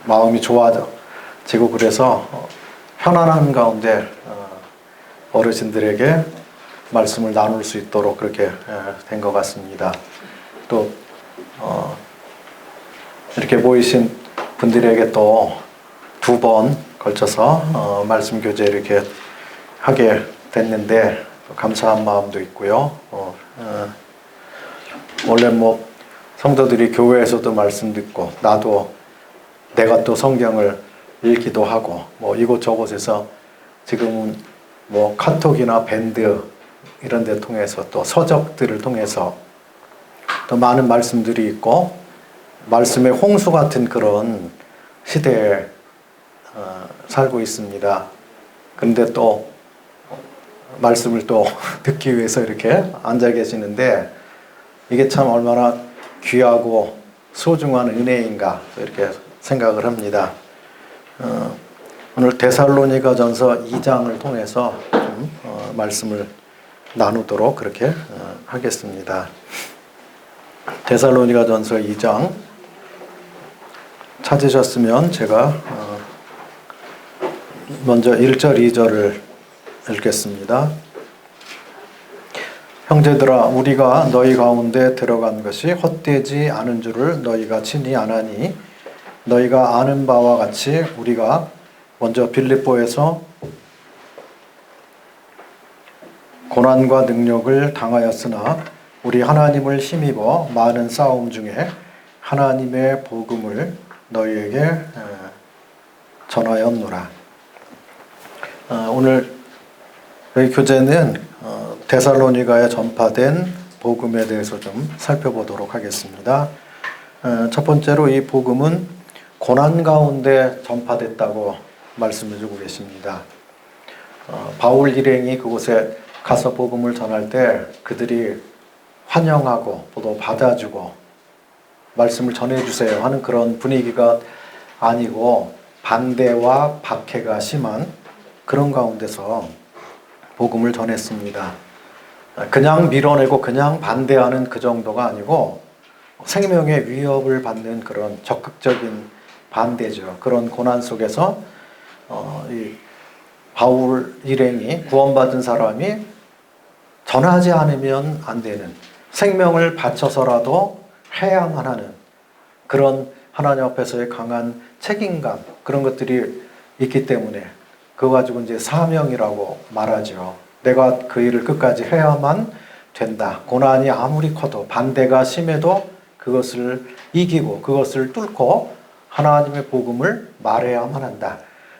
마음이 좋아지고 그래서 편안한 가운데 어르신들에게 말씀을 나눌 수 있도록 그렇게 된 것 같습니다. 또 이렇게 모이신 분들에게 또 2번 걸쳐서 말씀 교제 이렇게 하게 됐는데 감사한 마음도 있고요. 원래 뭐 성도들이 교회에서도 말씀 듣고 나도 내가 또 성경을 읽기도 하고 뭐 이곳저곳에서 지금은 뭐 카톡이나 밴드 이런 데 통해서 또 서적들을 통해서 또 많은 말씀들이 있고 말씀의 홍수 같은 그런 시대에 살고 있습니다. 그런데 또 말씀을 또 듣기 위해서 이렇게 앉아 계시는데 이게 참 얼마나 귀하고 소중한 은혜인가 이렇게 생각을 합니다. 오늘 데살로니가전서 2장을 통해서 좀 말씀을 나누도록 그렇게 하겠습니다. 데살로니가전서 2장 찾으셨으면 제가 먼저 1절, 2절을 읽겠습니다. 형제들아, 우리가 너희 가운데 들어간 것이 헛되지 않은 줄을 너희가 친히 아나니 너희가 아는 바와 같이 우리가 먼저 빌립보에서 고난과 능력을 당하였으나 우리 하나님을 힘입어 많은 싸움 중에 하나님의 복음을 너희에게 전하였노라. 오늘 저희 교재는 데살로니가에 전파된 복음에 대해서 좀 살펴보도록 하겠습니다. 첫 번째로 이 복음은 고난 가운데 전파됐다고 말씀해 주고 계십니다. 바울 일행이 그곳에 가서 복음을 전할 때 그들이 환영하고 또 받아주고 말씀을 전해주세요 하는 그런 분위기가 아니고 반대와 박해가 심한 그런 가운데서 복음을 전했습니다. 그냥 밀어내고 그냥 반대하는 그 정도가 아니고 생명의 위협을 받는 그런 적극적인 반대죠. 그런 고난 속에서 이 바울 일행이 구원받은 사람이 전하지 않으면 안 되는 생명을 바쳐서라도 해야만 하는 그런 하나님 앞에서의 강한 책임감 그런 것들이 있기 때문에 그거 가지고 이제 사명이라고 말하죠. 내가 그 일을 끝까지 해야만 된다. 고난이 아무리 커도 반대가 심해도 그것을 이기고 그것을 뚫고 하나님의 복음을 말해야만 한다.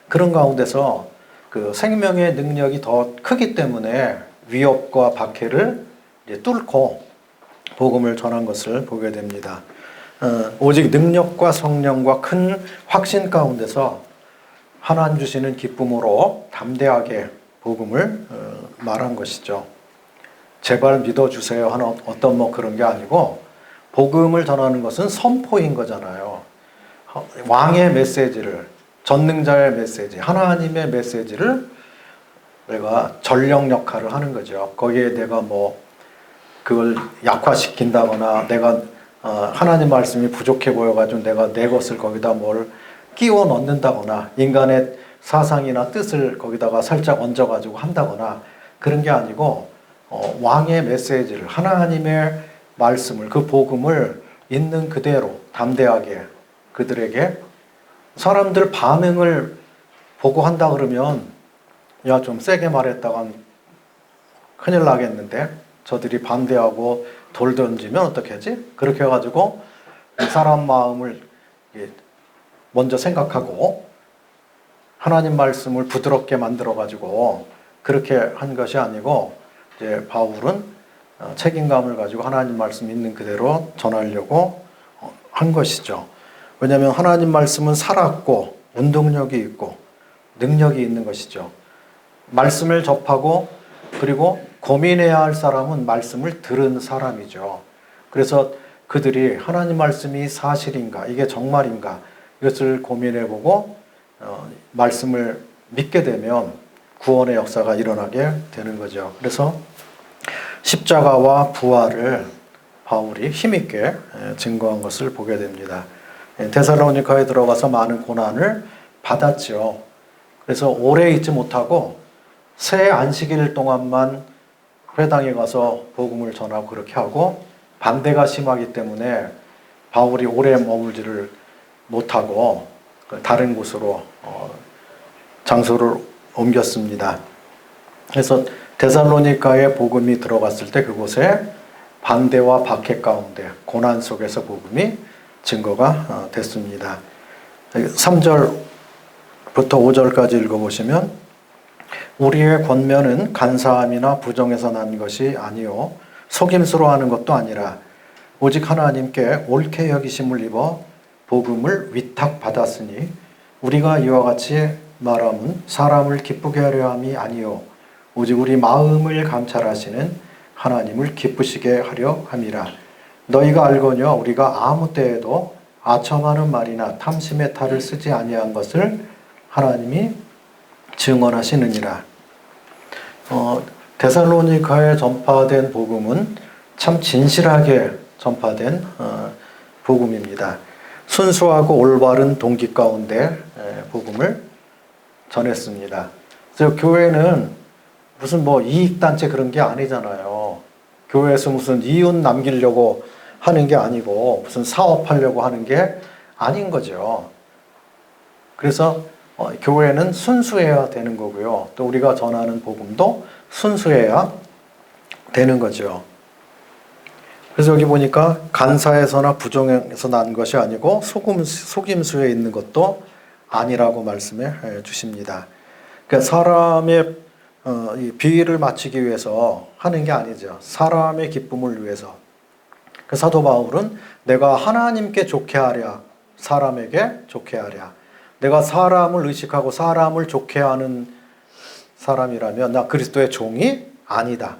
그런 가운데서 그 생명의 능력이 더 크기 때문에 위협과 박해를 이제 뚫고 복음을 전한 것을 보게 됩니다. 오직 능력과 성령과 큰 확신 가운데서 하나님 주시는 기쁨으로 담대하게 복음을 말한 것이죠. 제발 믿어주세요 하는 어떤 뭐 그런 게 아니고 복음을 전하는 것은 선포인 거잖아요. 왕의 메시지를 전능자의 메시지 하나님의 메시지를 내가 전령 역할을 하는 거죠. 거기에 내가 뭐 그걸 약화시킨다거나 내가 하나님 말씀이 부족해 보여가지고 내가 내 것을 거기다 뭘 끼워 넣는다거나 인간의 사상이나 뜻을 거기다가 살짝 얹어가지고 한다거나 그런 게 아니고 왕의 메시지를 하나님의 말씀을 그 복음을 있는 그대로 담대하게 그들에게 사람들 반응을 보고 한다 그러면 야, 좀 세게 말했다간 큰일 나겠는데 저들이 반대하고 돌 던지면 어떻게 하지? 그렇게 해가지고 사람 마음을 먼저 생각하고 하나님 말씀을 부드럽게 만들어가지고 그렇게 한 것이 아니고 이제 바울은 책임감을 가지고 하나님 말씀 있는 그대로 전하려고 한 것이죠. 왜냐하면 하나님 말씀은 살았고 운동력이 있고 능력이 있는 것이죠. 말씀을 접하고 그리고 고민해야 할 사람은 말씀을 들은 사람이죠. 그래서 그들이 하나님 말씀이 사실인가 이게 정말인가 이것을 고민해보고 말씀을 믿게 되면 구원의 역사가 일어나게 되는 거죠. 그래서 십자가와 부활을 바울이 힘있게 증거한 것을 보게 됩니다. 데살로니가에 들어가서 많은 고난을 받았죠. 그래서 오래 있지 못하고 새 안식일 동안만 회당에 가서 복음을 전하고 그렇게 하고, 반대가 심하기 때문에 바울이 오래 머물지를 못하고 다른 곳으로 장소를 옮겼습니다. 그래서 데살로니가에 복음이 들어갔을 때 그곳에 반대와 박해 가운데 고난 속에서 복음이 증거가 됐습니다. 3절부터 5절까지 읽어보시면, 우리의 권면은 간사함이나 부정에서 난 것이 아니요 속임수로 하는 것도 아니라 오직 하나님께 옳게 여기심을 입어 복음을 위탁받았으니, 우리가 이와 같이 말함은 사람을 기쁘게 하려 함이 아니요 오직 우리 마음을 감찰하시는 하나님을 기쁘시게 하려 함이라. 너희가 알거니와 우리가 아무 때에도 아첨하는 말이나 탐심의 탈을 쓰지 아니한 것을 하나님이 증언하시느니라. 데살로니가에 전파된 복음은 참 진실하게 전파된 복음입니다. 순수하고 올바른 동기 가운데 복음을 전했습니다. 그래서 교회는 무슨 이익단체 그런 게 아니잖아요. 교회에서 무슨 이윤 남기려고 하는 게 아니고 무슨 사업하려고 하는 게 아닌 거죠. 그래서 교회는 순수해야 되는 거고요. 또 우리가 전하는 복음도 순수해야 되는 거죠. 그래서 여기 보니까 간사에서나 부정에서 난 것이 아니고 속임수에 있는 것도 아니라고 말씀해 주십니다. 그러니까 사람의 비위를 맞추기 위해서 하는 게 아니죠. 사람의 기쁨을 위해서. 그 사도 바울은 내가 하나님께 좋게 하랴, 사람에게 좋게 하랴. 내가 사람을 의식하고 사람을 좋게 하는 사람이라면 나 그리스도의 종이 아니다.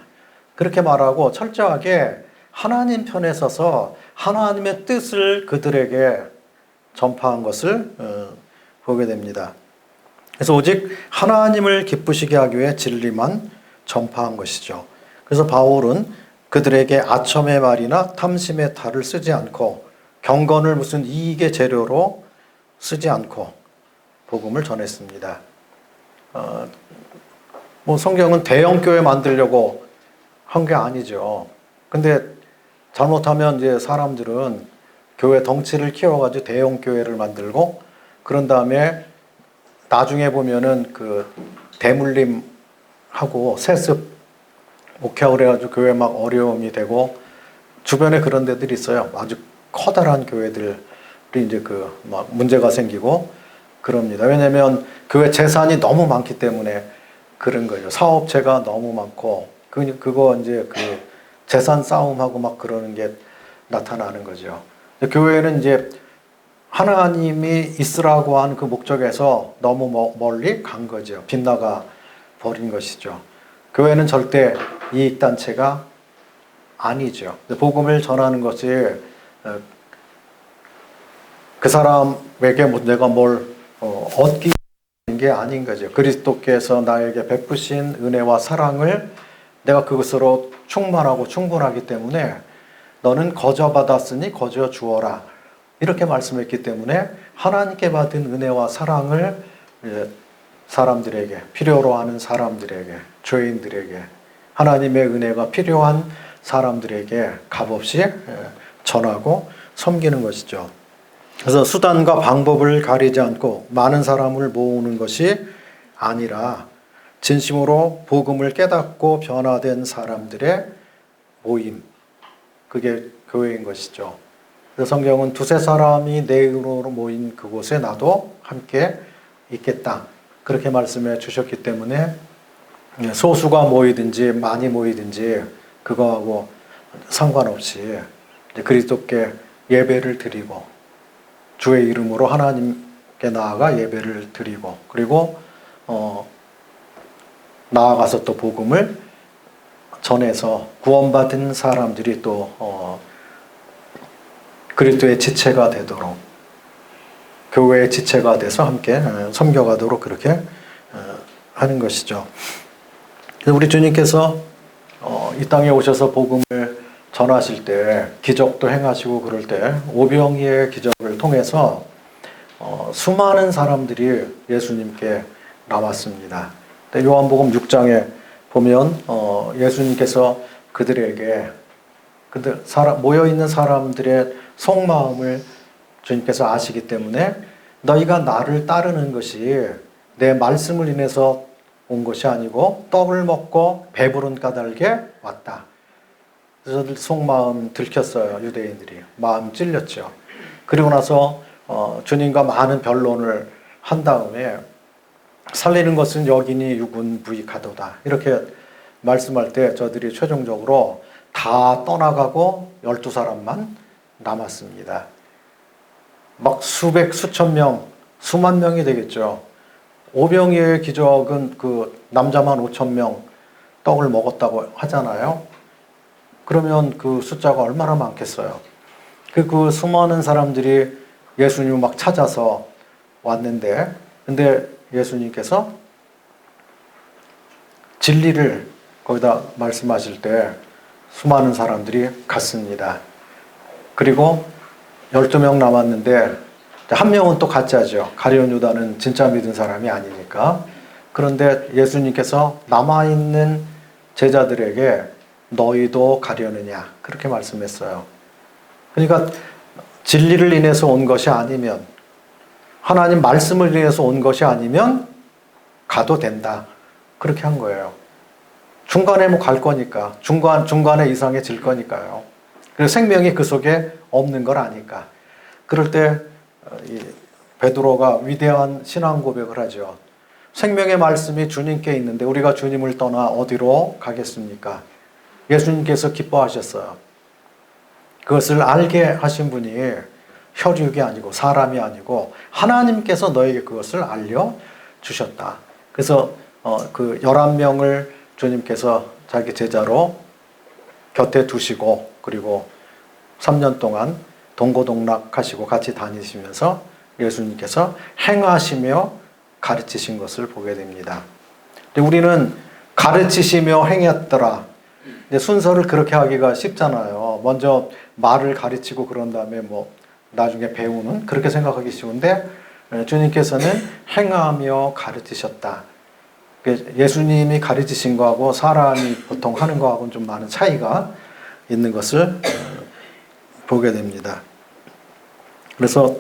그렇게 말하고 철저하게 하나님 편에 서서 하나님의 뜻을 그들에게 전파한 것을 보게 됩니다. 그래서 오직 하나님을 기쁘시게 하기 위해 진리만 전파한 것이죠. 그래서 바울은 그들에게 아첨의 말이나 탐심의 탈을 쓰지 않고 경건을 무슨 이익의 재료로 쓰지 않고 복음을 전했습니다. 성경은 대형교회 만들려고 한 게 아니죠. 근데 잘못하면 이제 사람들은 교회 덩치를 키워가지고 대형교회를 만들고, 그런 다음에 나중에 보면은 그 대물림하고 세습 목회하고 그래가지고 교회 막 어려움이 되고, 주변에 그런 데들이 있어요. 아주 커다란 교회들이 이제 막 문제가 생기고 그럽니다. 왜냐면 교회 재산이 너무 많기 때문에 그런 거예요. 사업체가 너무 많고, 그거 이제 재산 싸움하고 막 그러는 게 나타나는 거죠. 교회는 이제 하나님이 있으라고 한 그 목적에서 너무 멀리 간 거죠. 빗나가 버린 것이죠. 교회는 절대 이익단체가 아니죠. 복음을 전하는 것이 그 사람에게 내가 뭘 얻기 게 아닌 거죠. 그리스도께서 나에게 베푸신 은혜와 사랑을 내가 그것으로 충만하고 충분하기 때문에 너는 거저 받았으니 거저 주어라. 이렇게 말씀했기 때문에 하나님께 받은 은혜와 사랑을 사람들에게, 필요로 하는 사람들에게, 죄인들에게, 하나님의 은혜가 필요한 사람들에게 값없이 전하고 섬기는 것이죠. 그래서 수단과 방법을 가리지 않고 많은 사람을 모으는 것이 아니라 진심으로 복음을 깨닫고 변화된 사람들의 모임, 그게 교회인 것이죠. 그래서 성경은 두세 사람이 내 이름으로 모인 그곳에 나도 함께 있겠다, 그렇게 말씀해 주셨기 때문에 소수가 모이든지 많이 모이든지 그거하고 상관없이 그리스도께 예배를 드리고 주의 이름으로 하나님께 나아가 예배를 드리고, 그리고 나아가서 또 복음을 전해서 구원받은 사람들이 또 그리스도의 지체가 되도록, 교회의 지체가 돼서 함께 섬겨가도록 그렇게 하는 것이죠. 우리 주님께서 이 땅에 오셔서 복음을 전하실 때 기적도 행하시고 그럴 때 오병이의 기적을 통해서 수많은 사람들이 예수님께 나왔습니다. 요한복음 6장에 보면 예수님께서 그들에게 모여 있는 사람들의 속마음을 주님께서 아시기 때문에 너희가 나를 따르는 것이 내 말씀을 인해서 온 것이 아니고 떡을 먹고 배부른 까닭에 왔다. 그래서 속마음 들켰어요. 유대인들이 마음 찔렸죠. 그리고 나서 주님과 많은 변론을 한 다음에 살리는 것은 여기니 육은 부익하도다 이렇게 말씀할 때 저들이 최종적으로 다 떠나가고 12사람만 남았습니다. 막 수백 수천 명 수만 명이 되겠죠. 오병이의 기적은 그 남자만 5,000명 떡을 먹었다고 하잖아요. 그러면 그 숫자가 얼마나 많겠어요. 그 수많은 사람들이 예수님을 막 찾아서 왔는데 근데 예수님께서 진리를 거기다 말씀하실 때 수많은 사람들이 갔습니다. 그리고 12명 남았는데 한 명은 또 가짜죠. 가룟 유다는 진짜 믿은 사람이 아니니까. 그런데 예수님께서 남아있는 제자들에게 너희도 가려느냐 그렇게 말씀했어요. 그러니까 진리를 인해서 온 것이 아니면 하나님 말씀을 인해서 온 것이 아니면 가도 된다. 그렇게 한 거예요. 중간에 뭐 갈 거니까 중간에 이상해질 거니까요. 그래서 생명이 그 속에 없는 걸 아니까. 그럴 때 베드로가 위대한 신앙 고백을 하죠. 생명의 말씀이 주님께 있는데 우리가 주님을 떠나 어디로 가겠습니까? 예수님께서 기뻐하셨어요. 그것을 알게 하신 분이 혈육이 아니고 사람이 아니고 하나님께서 너에게 그것을 알려주셨다. 그래서 그 11명을 주님께서 자기 제자로 곁에 두시고 그리고 3년 동안 동고동락하시고 같이 다니시면서 예수님께서 행하시며 가르치신 것을 보게 됩니다. 근데 우리는 가르치시며 행했더라. 순서를 그렇게 하기가 쉽잖아요. 먼저 말을 가르치고 그런 다음에 뭐 나중에 배우는 그렇게 생각하기 쉬운데 주님께서는 행하며 가르치셨다. 예수님이 가르치신 거하고 사람이 보통 하는 거하고는 좀 많은 차이가 있는 것을 보게 됩니다. 그래서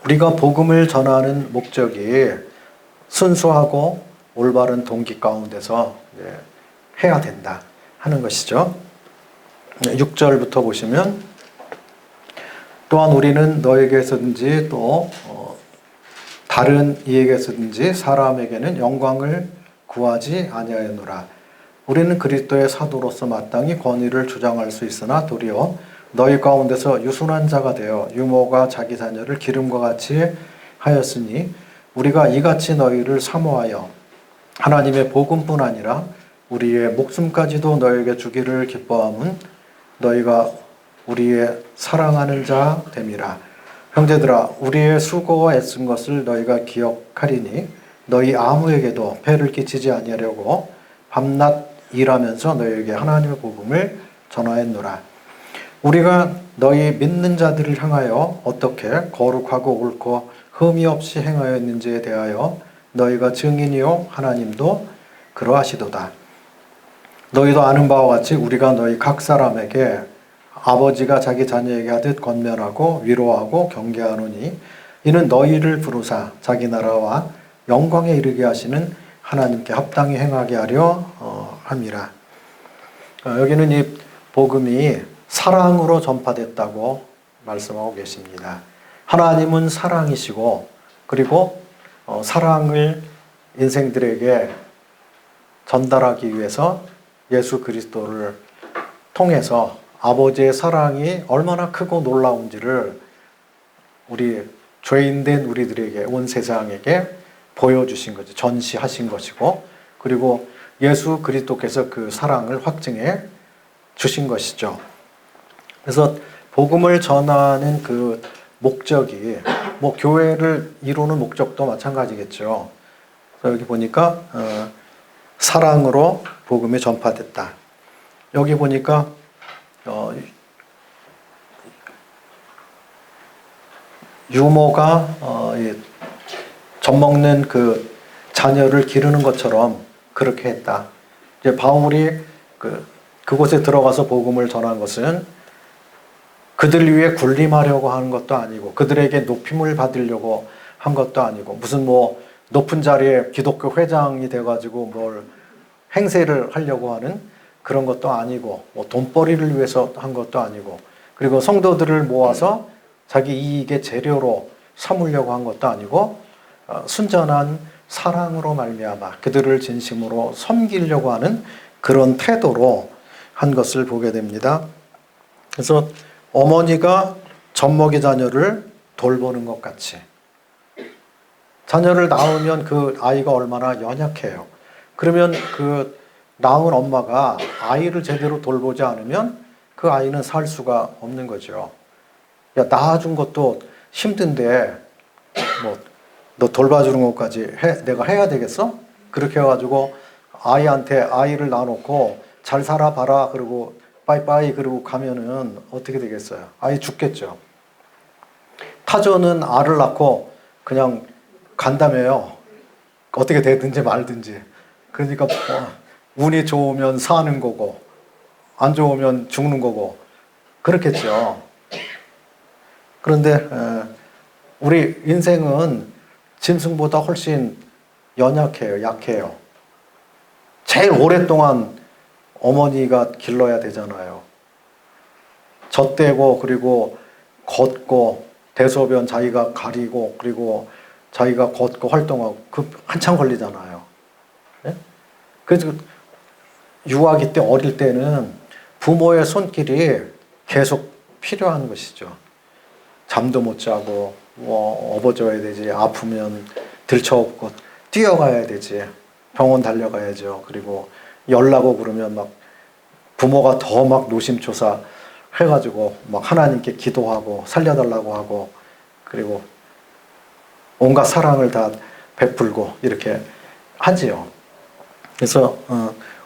우리가 복음을 전하는 목적이 순수하고 올바른 동기 가운데서 해야 된다 하는 것이죠. 6절부터 보시면 또한 우리는 너에게서든지 또 다른 이에게서든지 사람에게는 영광을 구하지 아니하였노라. 우리는 그리스도의 사도로서 마땅히 권위를 주장할 수 있으나 도리어 너희 가운데서 유순한 자가 되어 유모가 자기 자녀를 기름과 같이 하였으니 우리가 이같이 너희를 사모하여 하나님의 복음뿐 아니라 우리의 목숨까지도 너에게 주기를 기뻐함은 너희가 우리의 사랑하는 자 됨이라. 형제들아 우리의 수고와 애쓴 것을 너희가 기억하리니 너희 아무에게도 폐를 끼치지 아니하려고 밤낮 일하면서 너희에게 하나님의 복음을 전하였노라. 우리가 너희 믿는 자들을 향하여 어떻게 거룩하고 옳고 흠이 없이 행하였는지에 대하여 너희가 증인이요 하나님도 그러하시도다. 너희도 아는 바와 같이 우리가 너희 각 사람에게 아버지가 자기 자녀에게 하듯 권면하고 위로하고 경계하노니 이는 너희를 부르사 자기 나라와 영광에 이르게 하시는 하나님께 합당히 행하게 하려 함이라. 여기는 이 복음이 사랑으로 전파됐다고 말씀하고 계십니다. 하나님은 사랑이시고 그리고 사랑을 인생들에게 전달하기 위해서 예수 그리스도를 통해서 아버지의 사랑이 얼마나 크고 놀라운지를 우리 죄인된 우리들에게 온 세상에게 보여주신 거죠. 전시하신 것이고 그리고 예수 그리스도께서 그 사랑을 확증해 주신 것이죠. 그래서 복음을 전하는 그 목적이 뭐 교회를 이루는 목적도 마찬가지겠죠. 여기 보니까 사랑으로 복음이 전파됐다. 여기 보니까 유모가 젖 먹는 그 자녀를 기르는 것처럼 그렇게 했다. 이제 바울이 그곳에 들어가서 복음을 전한 것은 그들 위해 군림하려고 하는 것도 아니고 그들에게 높임을 받으려고 한 것도 아니고 무슨 뭐 높은 자리에 기독교 회장이 돼가지고 뭘 행세를 하려고 하는 그런 것도 아니고 뭐 돈벌이를 위해서 한 것도 아니고 그리고 성도들을 모아서 자기 이익의 재료로 삼으려고 한 것도 아니고 순전한 사랑으로 말미암아 그들을 진심으로 섬기려고 하는 그런 태도로 한 것을 보게 됩니다. 그래서 어머니가 젖먹이 자녀를 돌보는 것 같이 자녀를 낳으면 그 아이가 얼마나 연약해요. 그러면 그 낳은 엄마가 아이를 제대로 돌보지 않으면 그 아이는 살 수가 없는 거죠. 야, 낳아준 것도 힘든데 뭐 너 돌봐주는 것까지 내가 해야 되겠어? 그렇게 해가지고 아이한테 아이를 낳아놓고 잘 살아봐라 그러고 빠이빠이 그러고 가면은 어떻게 되겠어요? 아이 죽겠죠. 타조는 알을 낳고 그냥 간다며요. 어떻게 되든지 말든지. 그러니까 운이 좋으면 사는 거고 안 좋으면 죽는 거고 그렇겠죠. 그런데 우리 인생은 짐승보다 훨씬 연약해요. 약해요. 제일 오랫동안 어머니가 길러야 되잖아요. 젖대고 그리고 걷고 대소변 자기가 가리고 그리고 자기가 걷고 활동하고 그 한참 걸리잖아요. 네? 그래서 유아기 때 어릴 때는 부모의 손길이 계속 필요한 것이죠. 잠도 못 자고 뭐 업어줘야 되지. 아프면 들쳐업고 뛰어가야 되지. 병원 달려가야죠. 그리고 열나고 그러면 막 부모가 더 막 노심초사 해가지고 막 하나님께 기도하고 살려달라고 하고 그리고 온갖 사랑을 다 베풀고 이렇게 하지요. 그래서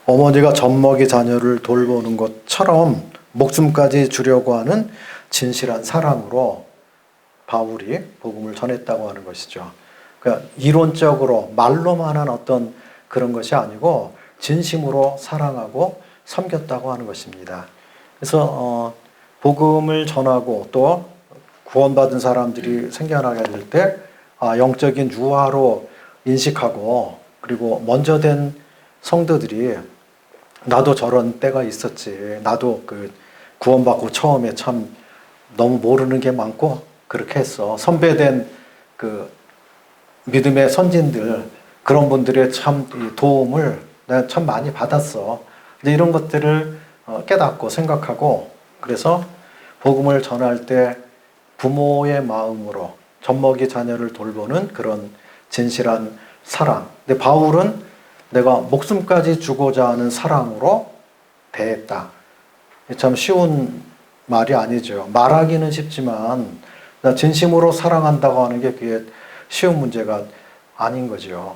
어머니가 젖먹이 자녀를 돌보는 것처럼 목숨까지 주려고 하는 진실한 사랑으로 바울이 복음을 전했다고 하는 것이죠. 그러니까 이론적으로 말로만 한 어떤 그런 것이 아니고 진심으로 사랑하고 섬겼다고 하는 것입니다. 그래서 복음을 전하고 또 구원받은 사람들이 생겨나게 될 때 영적인 유아로 인식하고 그리고 먼저 된 성도들이 나도 저런 때가 있었지. 나도 그 구원받고 처음에 참 너무 모르는 게 많고 그렇게 했어. 선배된 그 믿음의 선진들 그런 분들의 참 도움을 내가 참 많이 받았어. 이제 이런 것들을 깨닫고 생각하고 그래서 복음을 전할 때 부모의 마음으로 젖먹이 자녀를 돌보는 그런 진실한 사랑. 근데 바울은 내가 목숨까지 주고자 하는 사랑으로 대했다. 참 쉬운 말이 아니죠. 말하기는 쉽지만 진심으로 사랑한다고 하는 게 그게 쉬운 문제가 아닌 거죠.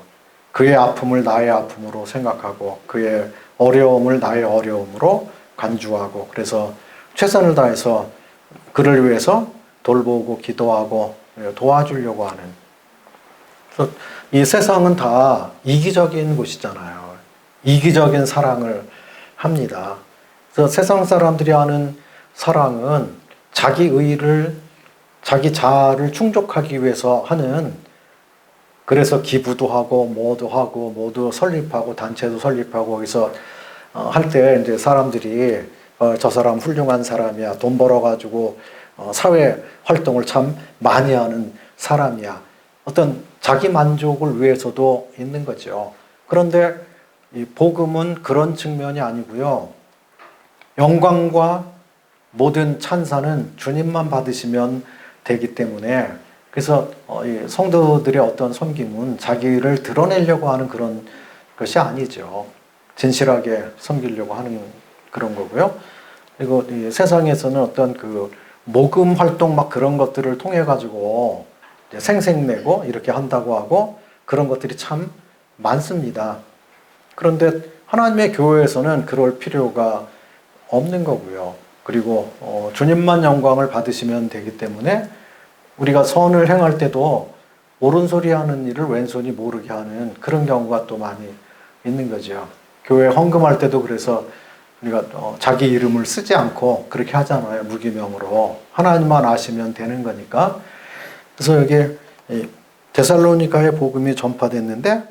그의 아픔을 나의 아픔으로 생각하고 그의 어려움을 나의 어려움으로 간주하고 그래서 최선을 다해서 그를 위해서 돌보고 기도하고 도와주려고 하는. 그래서 이 세상은 다 이기적인 곳이잖아요. 이기적인 사랑을 합니다. 그래서 세상 사람들이 하는 사랑은 자기 의를 자기 자아를 충족하기 위해서 하는 그래서 기부도 하고 뭐도 하고 모두 설립하고 단체도 설립하고 거기서 할 때 이제 사람들이 저 사람 훌륭한 사람이야. 돈 벌어가지고 사회 활동을 참 많이 하는 사람이야. 어떤 자기 만족을 위해서도 있는 거죠. 그런데 이 복음은 그런 측면이 아니고요. 영광과 모든 찬사는 주님만 받으시면 되기 때문에 그래서 이 성도들의 어떤 섬김은 자기를 드러내려고 하는 그런 것이 아니죠. 진실하게 섬기려고 하는 그런 거고요. 그리고 이 세상에서는 어떤 그 모금 활동 막 그런 것들을 통해 가지고 생색내고 이렇게 한다고 하고 그런 것들이 참 많습니다. 그런데 하나님의 교회에서는 그럴 필요가 없는 거고요. 그리고 주님만 영광을 받으시면 되기 때문에 우리가 선을 행할 때도 옳은 소리 하는 일을 왼손이 모르게 하는 그런 경우가 또 많이 있는 거죠. 교회 헌금할 때도 그래서 우리가 자기 이름을 쓰지 않고 그렇게 하잖아요. 무기명으로. 하나님만 아시면 되는 거니까. 그래서 여기 데살로니가의 복음이 전파됐는데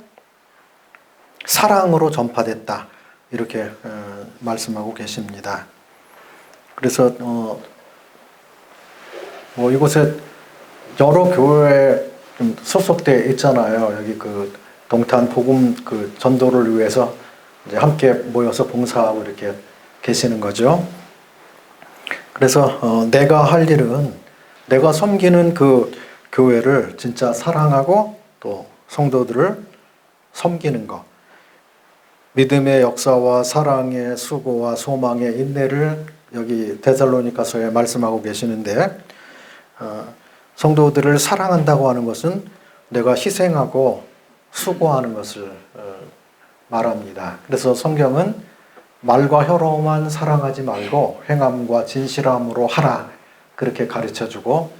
사랑으로 전파됐다. 이렇게 말씀하고 계십니다. 그래서 뭐 이곳에 여러 교회에 좀 소속돼 있잖아요. 여기 그 동탄 복음 그 전도를 위해서 이제 함께 모여서 봉사하고 이렇게 계시는 거죠. 그래서 내가 할 일은 내가 섬기는 그 교회를 진짜 사랑하고 또 성도들을 섬기는 것. 믿음의 역사와 사랑의 수고와 소망의 인내를 여기 데살로니가서에 말씀하고 계시는데 성도들을 사랑한다고 하는 것은 내가 희생하고 수고하는 것을 말합니다. 그래서 성경은 말과 혀로만 사랑하지 말고 행함과 진실함으로 하라 그렇게 가르쳐주고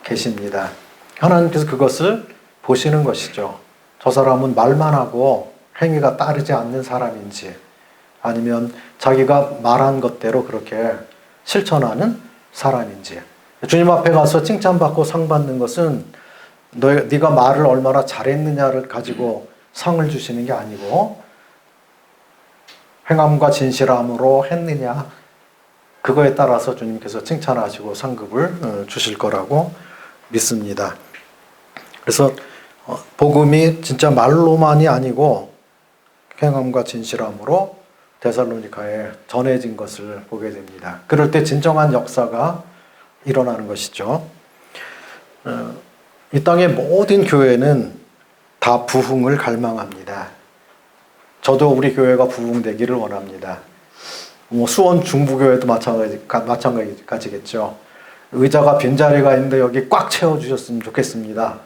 계십니다. 하나님께서 그것을 보시는 것이죠. 저 사람은 말만 하고 행위가 따르지 않는 사람인지 아니면 자기가 말한 것대로 그렇게 실천하는 사람인지. 주님 앞에 가서 칭찬받고 상 받는 것은 네가 말을 얼마나 잘했느냐를 가지고 상을 주시는 게 아니고 행함과 진실함으로 했느냐 그거에 따라서 주님께서 칭찬하시고 상급을 주실 거라고 믿습니다. 그래서 복음이 진짜 말로만이 아니고 행함과 진실함으로 데살로니가에 전해진 것을 보게 됩니다. 그럴 때 진정한 역사가 일어나는 것이죠. 이 땅의 모든 교회는 다 부흥을 갈망합니다. 저도 우리 교회가 부흥되기를 원합니다. 뭐 수원 중부교회도 마찬가지겠죠. 의자가 빈자리가 있는데 여기 꽉 채워주셨으면 좋겠습니다.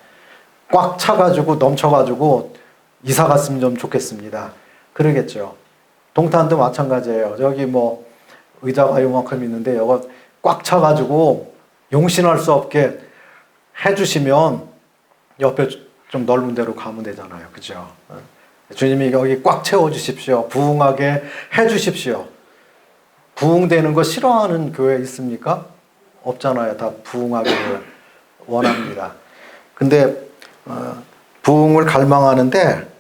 꽉 차가지고 넘쳐가지고 이사 갔으면 좀 좋겠습니다. 그러겠죠. 동탄도 마찬가지예요. 여기 뭐 의자가 요만큼 있는데 이거 꽉 차가지고 용신할 수 없게 해주시면 옆에 좀 넓은 데로 가면 되잖아요. 그죠? 주님이 여기 꽉 채워주십시오. 부흥하게 해주십시오. 부흥되는 거 싫어하는 교회 있습니까? 없잖아요. 다 부흥하기를 원합니다. 근데 부흥을 갈망하는데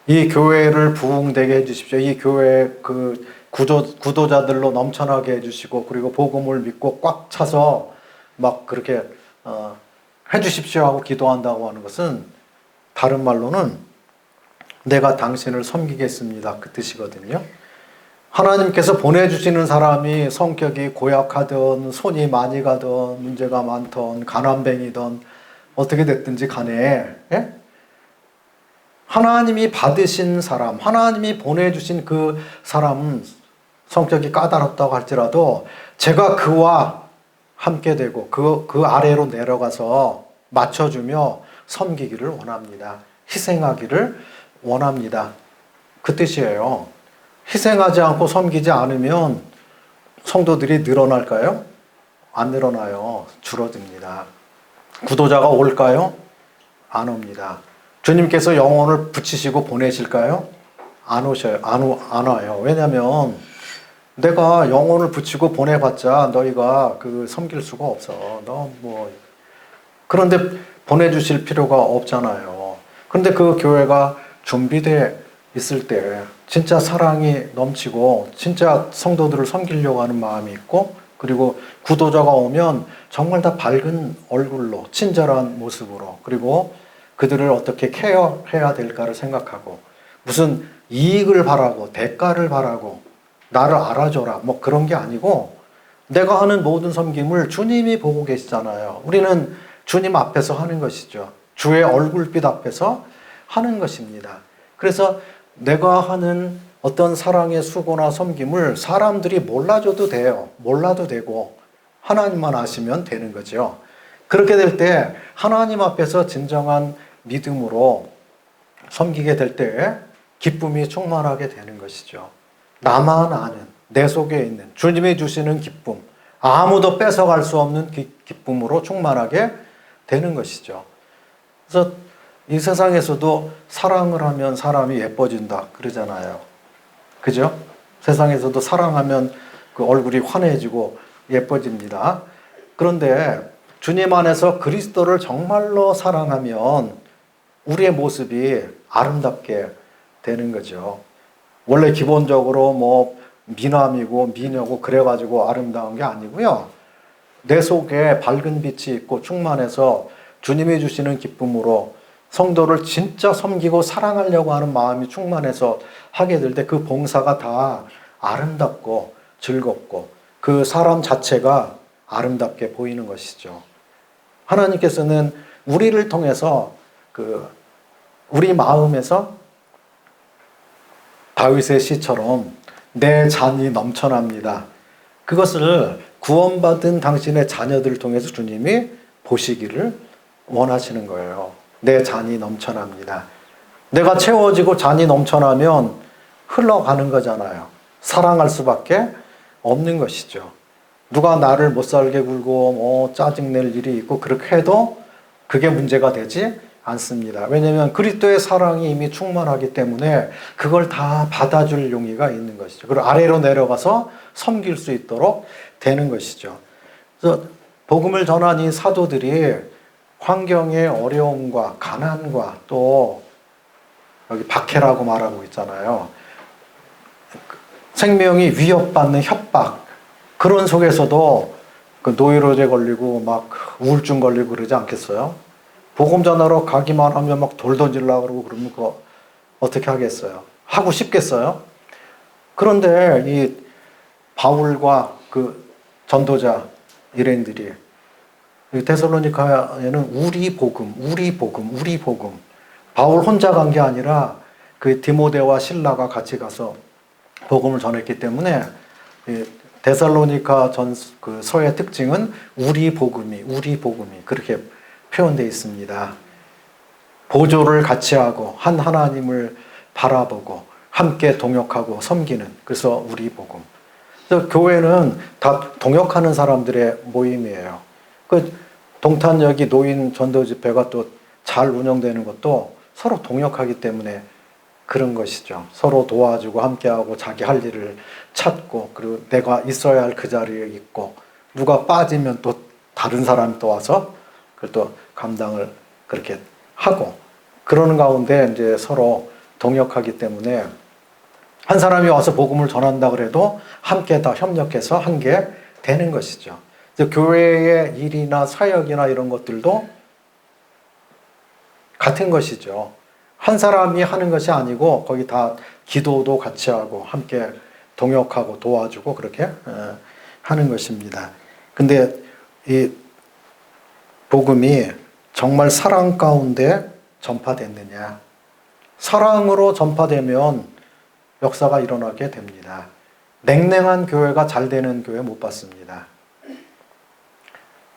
이 교회를 부흥되게 해주십시오. 이 교회 그 구도자들로 넘쳐나게 해주시고 그리고 복음을 믿고 꽉 차서 막 그렇게 해주십시오 하고 기도한다고 하는 것은 다른 말로는 내가 당신을 섬기겠습니다. 그 뜻이거든요. 하나님께서 보내주시는 사람이 성격이 고약하든 손이 많이 가든 문제가 많든 가난뱅이든 어떻게 됐든지 간에 하나님이 받으신 사람, 하나님이 보내주신 그 사람은 성격이 까다롭다고 할지라도 제가 그와 함께 되고 그 아래로 내려가서 맞춰주며 섬기기를 원합니다. 희생하기를 원합니다. 그 뜻이에요. 희생하지 않고 섬기지 않으면 성도들이 늘어날까요? 안 늘어나요. 줄어듭니다. 구도자가 올까요? 안 옵니다. 주님께서 영혼을 붙이시고 보내실까요? 안 오셔요. 안 와요. 왜냐하면 내가 영혼을 붙이고 보내봤자 너희가 섬길 수가 없어. 그런데 보내주실 필요가 없잖아요. 그런데 그 교회가 준비되어 있을 때 진짜 사랑이 넘치고 진짜 성도들을 섬기려고 하는 마음이 있고 그리고 구도자가 오면 정말 다 밝은 얼굴로 친절한 모습으로 그리고 그들을 어떻게 케어해야 될까를 생각하고 무슨 이익을 바라고 대가를 바라고 나를 알아줘라 뭐 그런 게 아니고 내가 하는 모든 섬김을 주님이 보고 계시잖아요. 우리는 주님 앞에서 하는 것이죠. 주의 얼굴빛 앞에서 하는 것입니다. 그래서 내가 하는 어떤 사랑의 수고나 섬김을 사람들이 몰라줘도 돼요. 몰라도 되고 하나님만 아시면 되는 거죠. 그렇게 될 때 하나님 앞에서 진정한 믿음으로 섬기게 될 때 기쁨이 충만하게 되는 것이죠. 나만 아는, 내 속에 있는 주님이 주시는 기쁨, 아무도 뺏어갈 수 없는 기쁨으로 충만하게 되는 것이죠. 그래서 이 세상에서도 사랑을 하면 사람이 예뻐진다 그러잖아요. 그죠? 세상에서도 사랑하면 그 얼굴이 환해지고 예뻐집니다. 그런데 주님 안에서 그리스도를 정말로 사랑하면 우리의 모습이 아름답게 되는 거죠. 원래 기본적으로 뭐 미남이고 미녀고 그래가지고 아름다운 게 아니고요. 내 속에 밝은 빛이 있고 충만해서 주님이 주시는 기쁨으로 성도를 진짜 섬기고 사랑하려고 하는 마음이 충만해서 하게 될 때 그 봉사가 다 아름답고 즐겁고 그 사람 자체가 아름답게 보이는 것이죠. 하나님께서는 우리를 통해서 우리 마음에서 다윗의 시처럼 내 잔이 넘쳐납니다. 그것을 구원받은 당신의 자녀들을 통해서 주님이 보시기를 원하시는 거예요. 내 잔이 넘쳐납니다. 내가 채워지고 잔이 넘쳐나면 흘러가는 거잖아요. 사랑할 수밖에 없는 것이죠. 누가 나를 못 살게 굴고 짜증낼 일이 있고 그렇게 해도 그게 문제가 되지 않습니다. 왜냐하면 그리스도의 사랑이 이미 충만하기 때문에 그걸 다 받아줄 용의가 있는 것이죠. 그리고 아래로 내려가서 섬길 수 있도록 되는 것이죠. 그래서 복음을 전한 이 사도들이 환경의 어려움과 가난과 또 여기 박해라고 말하고 있잖아요. 생명이 위협받는 협박, 그런 속에서도 그 노이로제 걸리고 막 우울증 걸리고 그러지 않겠어요? 복음 전하러 가기만 하면 막 돌 던지려고 그러고 그러면 그거 어떻게 하겠어요? 하고 싶겠어요? 그런데 이 바울과 그 전도자 일행들이 데살로니가에는 우리 복음 바울 혼자 간 게 아니라 그 디모데와 실라가 같이 가서 복음을 전했기 때문에 데살로니가 그 서의 특징은 우리 복음이 그렇게 표현되어 있습니다. 보조를 같이 하고 한 하나님을 바라보고 함께 동역하고 섬기는, 그래서 우리 복음. 그래서 교회는 다 동역하는 사람들의 모임이에요. 그 동탄여기 노인 전도 집회가 또 잘 운영되는 것도 서로 동역하기 때문에 그런 것이죠. 서로 도와주고 함께하고 자기 할 일을 찾고, 그리고 내가 있어야 할 그 자리에 있고, 누가 빠지면 또 다른 사람이 또 와서 그걸 또 감당을 그렇게 하고, 그러는 가운데 이제 서로 동역하기 때문에 한 사람이 와서 복음을 전한다 그래도 함께 다 협력해서 한 게 되는 것이죠. 교회의 일이나 사역이나 이런 것들도 같은 것이죠. 한 사람이 하는 것이 아니고 거기 다 기도도 같이 하고 함께 동역하고 도와주고 그렇게 하는 것입니다. 근데 이 복음이 정말 사랑 가운데 전파됐느냐? 사랑으로 전파되면 역사가 일어나게 됩니다. 냉랭한 교회가 잘 되는 교회 못 봤습니다.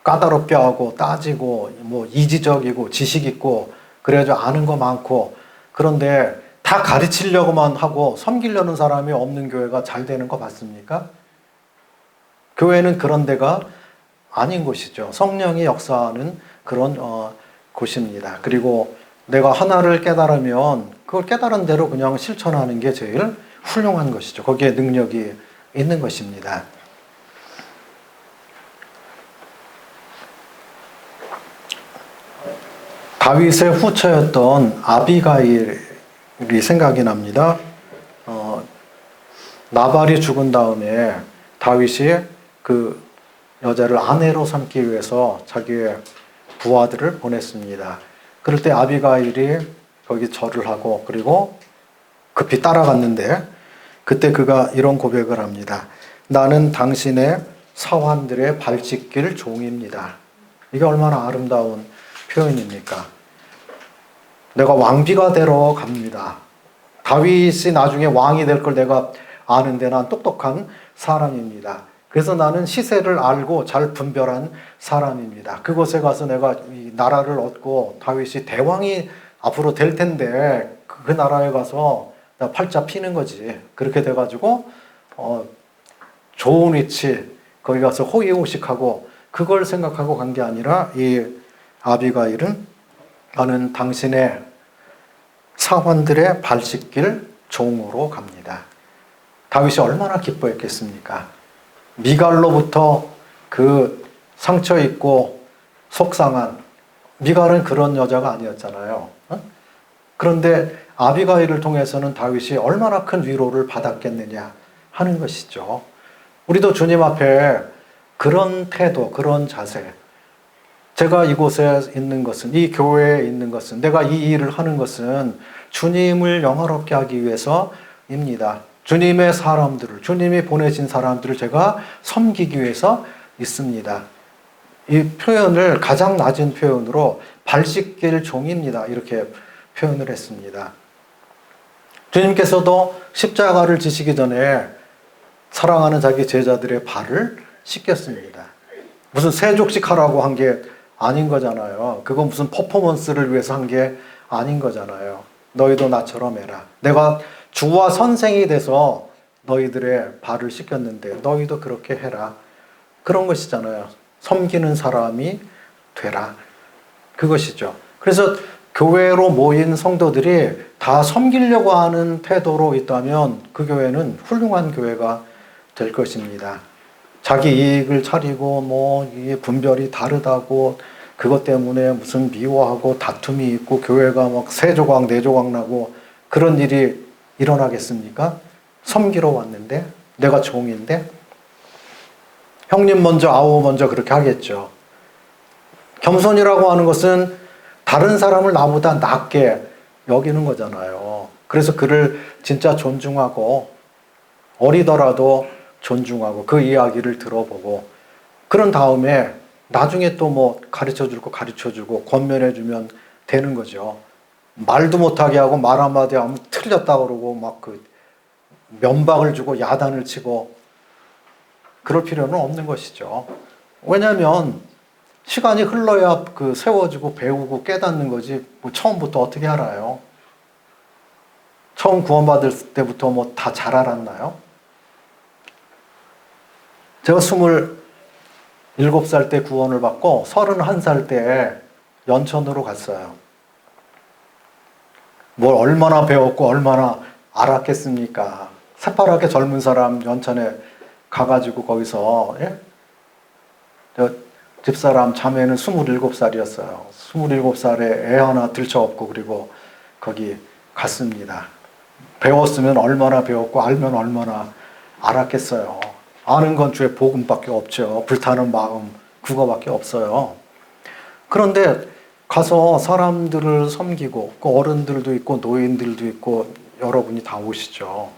까다롭게 하고 따지고 뭐 이지적이고 지식 있고 그래가지고 아는 거 많고, 그런데 다 가르치려고만 하고 섬기려는 사람이 없는 교회가 잘 되는 거 봤습니까? 교회는 그런 데가 아닌 곳이죠. 성령이 역사하는 그런 곳입니다. 그리고 내가 하나를 깨달으면 그걸 깨달은 대로 그냥 실천하는 게 제일 훌륭한 것이죠. 거기에 능력이 있는 것입니다. 다윗의 후처였던 아비가일이 생각이 납니다. 나발이 죽은 다음에 다윗이 그 여자를 아내로 삼기 위해서 자기의 부하들을 보냈습니다. 그럴 때 아비가일이 거기 절을 하고 그리고 급히 따라갔는데, 그때 그가 이런 고백을 합니다. 나는 당신의 사환들의 발짓길 종입니다. 이게 얼마나 아름다운 표현입니까? 내가 왕비가 되러 갑니다. 다윗이 나중에 왕이 될 걸 내가 아는데 난 똑똑한 사람입니다. 그래서 나는 시세를 알고 잘 분별한 사람입니다. 그곳에 가서 내가 이 나라를 얻고 다윗이 대왕이 앞으로 될 텐데 그 나라에 가서 나 팔자 피는 거지. 그렇게 돼가지고 좋은 위치, 거기 가서 호의호식하고 그걸 생각하고 간 게 아니라 이 아비가일은 나는 당신의 사원들의 발 씻길 종으로 갑니다. 다윗이 얼마나 기뻐했겠습니까? 미갈로부터 그 상처 있고 속상한, 미갈은 그런 여자가 아니었잖아요. 그런데 아비가일을 통해서는 다윗이 얼마나 큰 위로를 받았겠느냐 하는 것이죠. 우리도 주님 앞에 그런 태도, 그런 자세, 제가 이곳에 있는 것은, 이 교회에 있는 것은, 내가 이 일을 하는 것은 주님을 영화롭게 하기 위해서입니다. 주님의 사람들을, 주님이 보내신 사람들을 제가 섬기기 위해서 있습니다. 이 표현을 가장 낮은 표현으로 발 씻길 종입니다. 이렇게 표현을 했습니다. 주님께서도 십자가를 지시기 전에 사랑하는 자기 제자들의 발을 씻겼습니다. 무슨 세족식 하라고 한 게 아닌 거잖아요. 그건 무슨 퍼포먼스를 위해서 한 게 아닌 거잖아요. 너희도 나처럼 해라. 내가 주와 선생이 돼서 너희들의 발을 씻겼는데 너희도 그렇게 해라. 그런 것이잖아요. 섬기는 사람이 되라. 그것이죠. 그래서 교회로 모인 성도들이 다 섬기려고 하는 태도로 있다면 그 교회는 훌륭한 교회가 될 것입니다. 자기 이익을 차리고 뭐 이게 분별이 다르다고 그것 때문에 무슨 미워하고 다툼이 있고 교회가 막 세 조각 네 조각 나고 그런 일이 일어나겠습니까? 섬기러 왔는데 내가 종인데 형님 먼저 아우 먼저 그렇게 하겠죠. 겸손이라고 하는 것은 다른 사람을 나보다 낮게 여기는 거잖아요. 그래서 그를 진짜 존중하고 어리더라도 존중하고 그 이야기를 들어보고 그런 다음에 나중에 또 뭐 가르쳐주고 권면해주면 되는 거죠. 말도 못하게 하고 말 한마디 하면 틀렸다 그러고 막 그 면박을 주고 야단을 치고 그럴 필요는 없는 것이죠. 왜냐하면 시간이 흘러야 그 세워지고 배우고 깨닫는 거지 뭐 처음부터 어떻게 알아요? 처음 구원받을 때부터 뭐 다 잘 알았나요? 제가 27살 때 구원을 받고 31살 때 연천으로 갔어요. 뭘 얼마나 배웠고 얼마나 알았겠습니까? 새파랗게 젊은 사람 연천에 가가지고 거기서 집사람 자매는 27살이었어요. 27살에 애 하나 들쳐업고 그리고 거기 갔습니다. 배웠으면 얼마나 배웠고 알면 얼마나 알았겠어요. 아는 건 주의 복음밖에 없죠. 불타는 마음 그거밖에 없어요. 그런데 가서 사람들을 섬기고 그 어른들도 있고 노인들도 있고 여러분이 다 오시죠.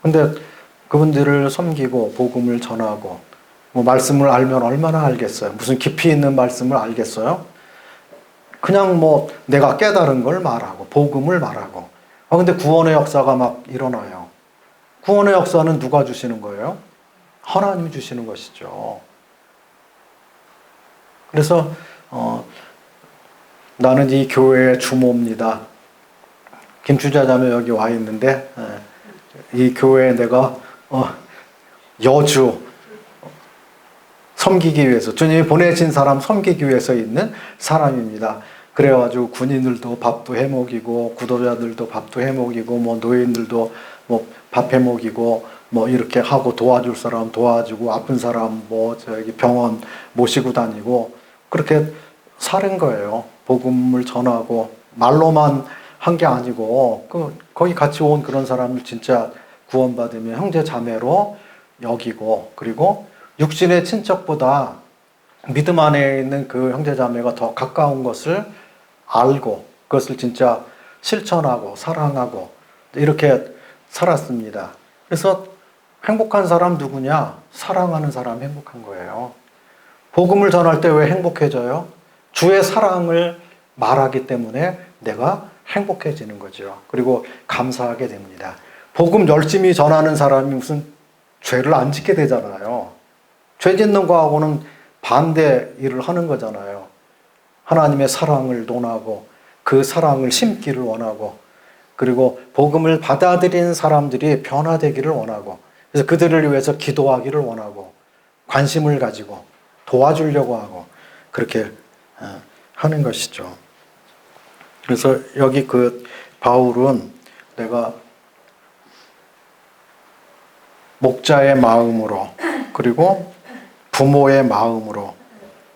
근데 그분들을 섬기고 복음을 전하고 뭐 말씀을 알면 얼마나 알겠어요. 무슨 깊이 있는 말씀을 알겠어요? 그냥 뭐 내가 깨달은 걸 말하고 복음을 말하고 근데 구원의 역사가 막 일어나요. 구원의 역사는 누가 주시는 거예요? 하나님이 주시는 것이죠. 그래서 나는 이 교회의 주모입니다. 김추자 자매 여기 와 있는데 이 교회에 내가 여주 섬기기 위해서 주님이 보내신 사람 섬기기 위해서 있는 사람입니다. 그래가지고 군인들도 밥도 해먹이고 구도자들도 밥도 해먹이고 뭐 노인들도 뭐 밥 해먹이고 뭐 이렇게 하고 도와줄 사람 도와주고 아픈 사람 뭐 저기 병원 모시고 다니고 그렇게 사는 거예요. 복음을 전하고 말로만 한 게 아니고 거기 같이 온 그런 사람을 진짜 구원받으면 형제 자매로 여기고 그리고 육신의 친척보다 믿음 안에 있는 그 형제 자매가 더 가까운 것을 알고 그것을 진짜 실천하고 사랑하고 이렇게 살았습니다. 그래서 행복한 사람 누구냐? 사랑하는 사람 행복한 거예요. 복음을 전할 때 왜 행복해져요? 주의 사랑을 말하기 때문에 내가 행복해지는 거죠. 그리고 감사하게 됩니다. 복음 열심히 전하는 사람이 무슨 죄를 안 짓게 되잖아요. 죄 짓는 거하고는 반대 일을 하는 거잖아요. 하나님의 사랑을 논하고 그 사랑을 심기를 원하고 그리고 복음을 받아들인 사람들이 변화되기를 원하고 그래서 그들을 위해서 기도하기를 원하고 관심을 가지고 도와주려고 하고 그렇게 하는 것이죠. 그래서 여기 그 바울은 내가 목자의 마음으로 그리고 부모의 마음으로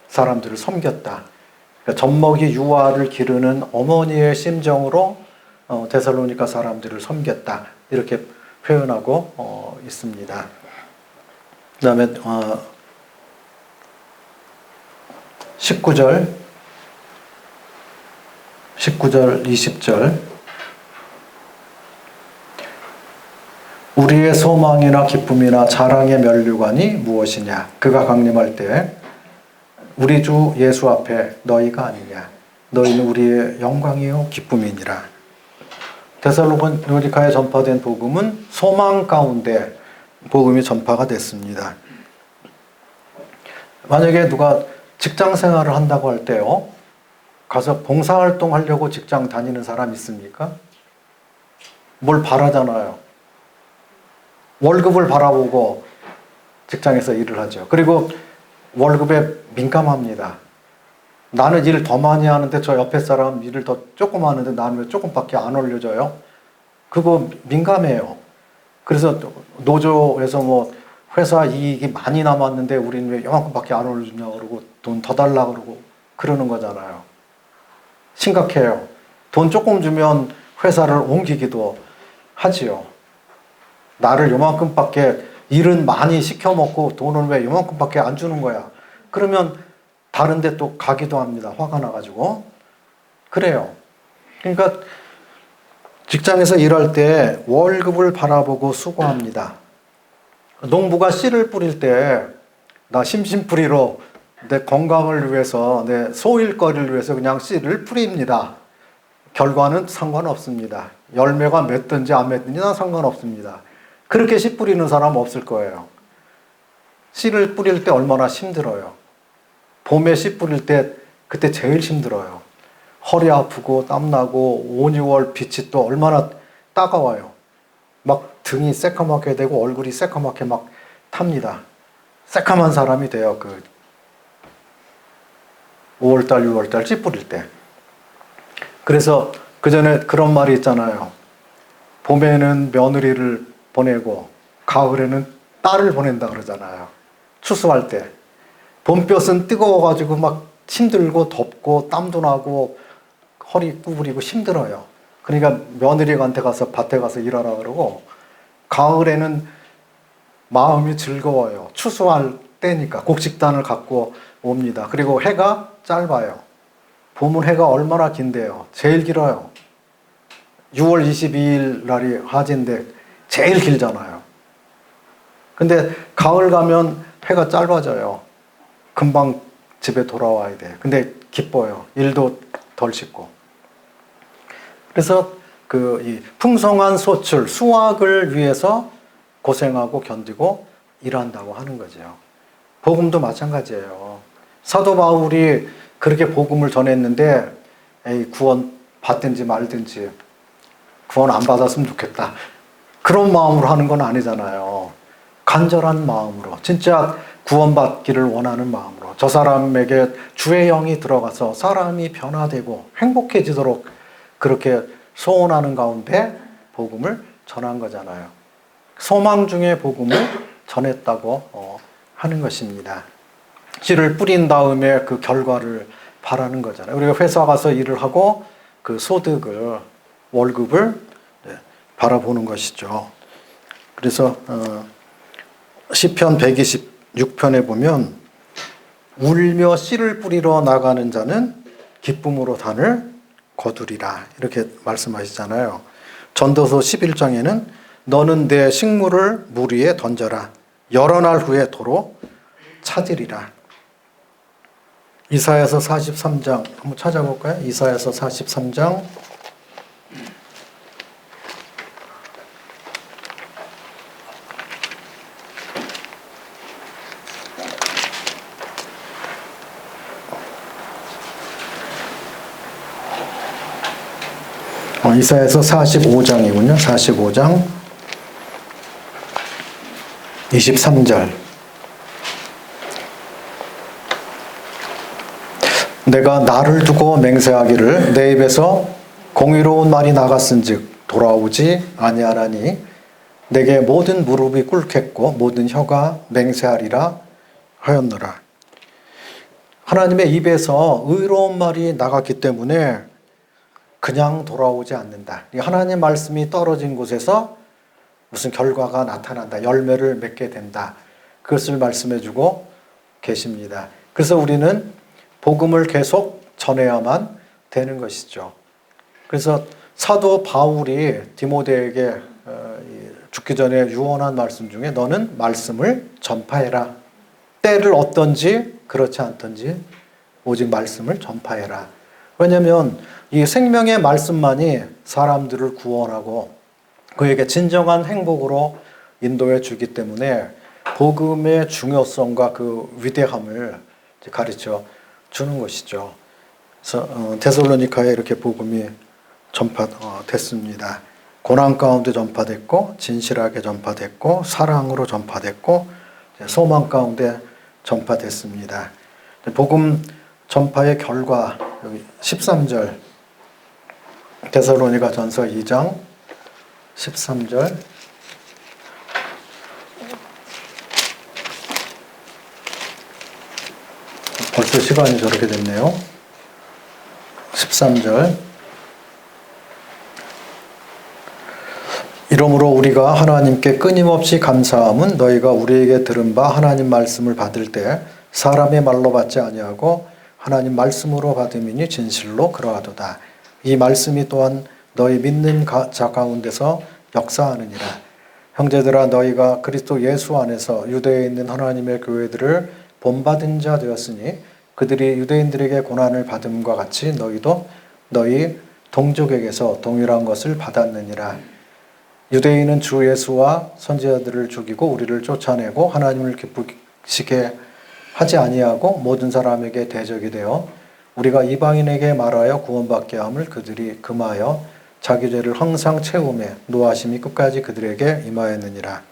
사람들을 섬겼다. 그러니까 젖먹이 유아를 기르는 어머니의 심정으로 데살로니가 사람들을 섬겼다. 이렇게 표현하고 있습니다. 그 다음에 19절, 20절 우리의 소망이나 기쁨이나 자랑의 면류관이 무엇이냐? 그가 강림할 때 우리 주 예수 앞에 너희가 아니냐? 너희는 우리의 영광이요 기쁨이니라. 데살로니가에 전파된 복음은 소망 가운데 복음이 전파가 됐습니다. 만약에 누가 직장 생활을 한다고 할 때요, 가서 봉사활동 하려고 직장 다니는 사람 있습니까? 뭘 바라잖아요. 월급을 바라보고 직장에서 일을 하죠. 그리고 월급에 민감합니다. 나는 일을 더 많이 하는데 저 옆에 사람 일을 더 조금 하는데 나는 왜 조금밖에 안 올려줘요? 그거 민감해요. 그래서 노조에서 뭐 회사 이익이 많이 남았는데 우리는 왜 이만큼밖에 안 올려주냐 그러고 돈 더 달라 그러고 그러는 거잖아요. 심각해요. 돈 조금 주면 회사를 옮기기도 하지요. 나를 요만큼밖에 일은 많이 시켜먹고 돈은 왜 요만큼밖에 안 주는 거야. 그러면 다른 데 또 가기도 합니다. 화가 나가지고. 그래요. 그러니까 직장에서 일할 때 월급을 바라보고 수고합니다. 농부가 씨를 뿌릴 때 나 심심풀이로 내 건강을 위해서 내 소일거리를 위해서 그냥 씨를 뿌립니다. 결과는 상관없습니다. 열매가 맺든지 안 맺든지 난 상관없습니다. 그렇게 씨 뿌리는 사람 없을 거예요. 씨를 뿌릴 때 얼마나 힘들어요. 봄에 씨 뿌릴 때 그때 제일 힘들어요. 허리 아프고 땀나고 5, 6월 빛이 또 얼마나 따가워요. 막 등이 새까맣게 되고 얼굴이 새까맣게 막 탑니다. 새까만 사람이 돼요. 그 5월달, 6월달 씨 뿌릴 때. 그래서 그 전에 그런 말이 있잖아요. 봄에는 며느리를 보내고 가을에는 딸을 보낸다 그러잖아요. 추수할 때. 봄볕은 뜨거워가지고 막 힘들고 덥고 땀도 나고 허리 구부리고 힘들어요. 그러니까 며느리한테 가서 밭에 가서 일하라 그러고 가을에는 마음이 즐거워요. 추수할 때니까 곡식단을 갖고 옵니다. 그리고 해가 짧아요. 봄은 해가 얼마나 긴데요. 제일 길어요. 6월 22일 날이 화제인데 제일 길잖아요. 근데 가을 가면 해가 짧아져요. 금방 집에 돌아와야 돼. 근데 기뻐요. 일도 덜 씻고. 그래서 이 풍성한 소출, 수확을 위해서 고생하고 견디고 일한다고 하는 거죠. 복음도 마찬가지예요. 사도 바울이 그렇게 복음을 전했는데 구원 받든지 말든지 구원 안 받았으면 좋겠다. 그런 마음으로 하는 건 아니잖아요. 간절한 마음으로 진짜 구원받기를 원하는 마음으로 저 사람에게 주의 영이 들어가서 사람이 변화되고 행복해지도록 그렇게 소원하는 가운데 복음을 전한 거잖아요. 소망 중에 복음을 전했다고 하는 것입니다. 씨를 뿌린 다음에 그 결과를 바라는 거잖아요. 우리가 회사 가서 일을 하고 그 소득을 월급을 바라보는 것이죠. 그래서 시편 126편에 보면 울며 씨를 뿌리러 나가는 자는 기쁨으로 단을 거두리라 이렇게 말씀하시잖아요. 전도서 11장에는 너는 내 식물을 물 위에 던져라. 여러 날 후에 도로 찾으리라. 이사야서 43장 한번 찾아볼까요? 이사야서 43장 이사야서 45장이군요. 45장 23절. 내가 나를 두고 맹세하기를 내 입에서 공의로운 말이 나갔은즉 돌아오지 아니하나니 내게 모든 무릎이 꿇겠고 모든 혀가 맹세하리라 하였노라. 하나님의 입에서 의로운 말이 나갔기 때문에 그냥 돌아오지 않는다. 하나님 말씀이 떨어진 곳에서 무슨 결과가 나타난다. 열매를 맺게 된다. 그것을 말씀해주고 계십니다. 그래서 우리는 복음을 계속 전해야만 되는 것이죠. 그래서 사도 바울이 디모데에게 죽기 전에 유언한 말씀 중에 너는 말씀을 전파해라. 때를 얻든지 그렇지 않든지 오직 말씀을 전파해라. 왜냐하면 이 생명의 말씀만이 사람들을 구원하고 그에게 진정한 행복으로 인도해 주기 때문에 복음의 중요성과 그 위대함을 가르쳐 주는 것이죠. 그래서 데살로니카에 이렇게 복음이 전파됐습니다. 고난 가운데 전파됐고 진실하게 전파됐고 사랑으로 전파됐고 소망 가운데 전파됐습니다. 복음 전파의 결과 여기 13절 데살로니가 전서 2장 13절 벌써 시간이 저렇게 됐네요. 13절 이러므로 우리가 하나님께 끊임없이 감사함은 너희가 우리에게 들은 바 하나님 말씀을 받을 때 사람의 말로 받지 아니하고 하나님 말씀으로 받음이니 진실로 그러하도다. 이 말씀이 또한 너희 믿는 자 가운데서 역사하느니라. 형제들아 너희가 그리스도 예수 안에서 유대에 있는 하나님의 교회들을 본받은 자 되었으니 그들이 유대인들에게 고난을 받음과 같이 너희도 너희 동족에게서 동일한 것을 받았느니라. 유대인은 주 예수와 선지자들을 죽이고 우리를 쫓아내고 하나님을 기쁘시게 하지 아니하고 모든 사람에게 대적이 되어 우리가 이방인에게 말하여 구원받게 함을 그들이 금하여 자기 죄를 항상 채우매 노하심이 끝까지 그들에게 임하였느니라.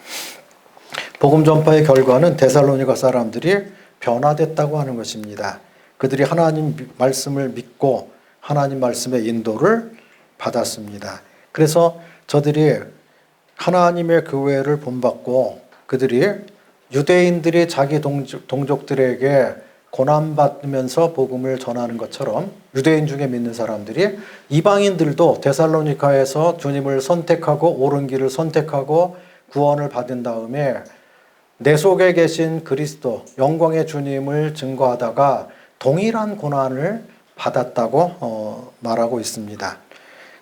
복음 전파의 결과는 데살로니가 사람들이 변화됐다고 하는 것입니다. 그들이 하나님 말씀을 믿고 하나님 말씀의 인도를 받았습니다. 그래서 저들이 하나님의 교회를 본받고 그들이 유대인들이 자기 동족들에게 고난받으면서 복음을 전하는 것처럼 유대인 중에 믿는 사람들이 이방인들도 데살로니카에서 주님을 선택하고 옳은 길을 선택하고 구원을 받은 다음에 내 속에 계신 그리스도 영광의 주님을 증거하다가 동일한 고난을 받았다고 말하고 있습니다.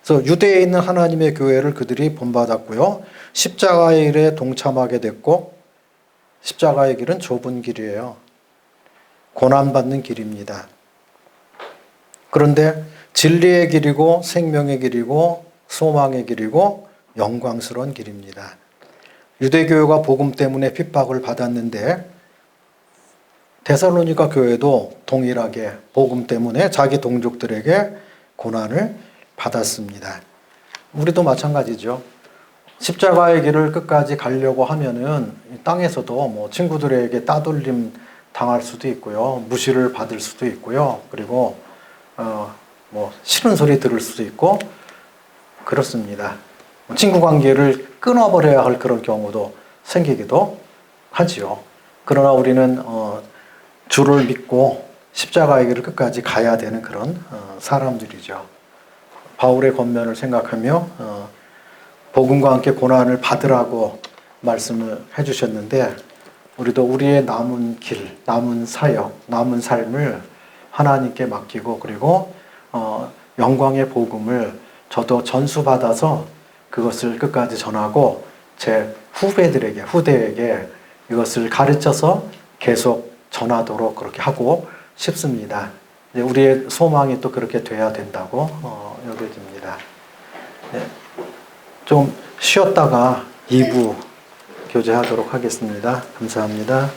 그래서 유대에 있는 하나님의 교회를 그들이 본받았고요. 십자가의 일에 동참하게 됐고 십자가의 길은 좁은 길이에요. 고난받는 길입니다. 그런데 진리의 길이고 생명의 길이고 소망의 길이고 영광스러운 길입니다. 유대교회가 복음 때문에 핍박을 받았는데 데살로니가 교회도 동일하게 복음 때문에 자기 동족들에게 고난을 받았습니다. 우리도 마찬가지죠. 십자가의 길을 끝까지 가려고 하면은 땅에서도 뭐 친구들에게 따돌림 당할 수도 있고요, 무시를 받을 수도 있고요, 그리고 뭐 싫은 소리 들을 수도 있고 그렇습니다. 친구 관계를 끊어버려야 할 그런 경우도 생기기도 하지요. 그러나 우리는 주를 믿고 십자가의 길을 끝까지 가야 되는 그런 사람들이죠. 바울의 권면을 생각하며 복음과 함께 고난을 받으라고 말씀을 해주셨는데 우리도 우리의 남은 길, 남은 사역, 남은 삶을 하나님께 맡기고 그리고 영광의 복음을 저도 전수받아서 그것을 끝까지 전하고 제 후대에게 이것을 가르쳐서 계속 전하도록 그렇게 하고 싶습니다. 우리의 소망이 또 그렇게 돼야 된다고 여겨집니다. 네. 좀 쉬었다가 2부 교제하도록 하겠습니다. 감사합니다.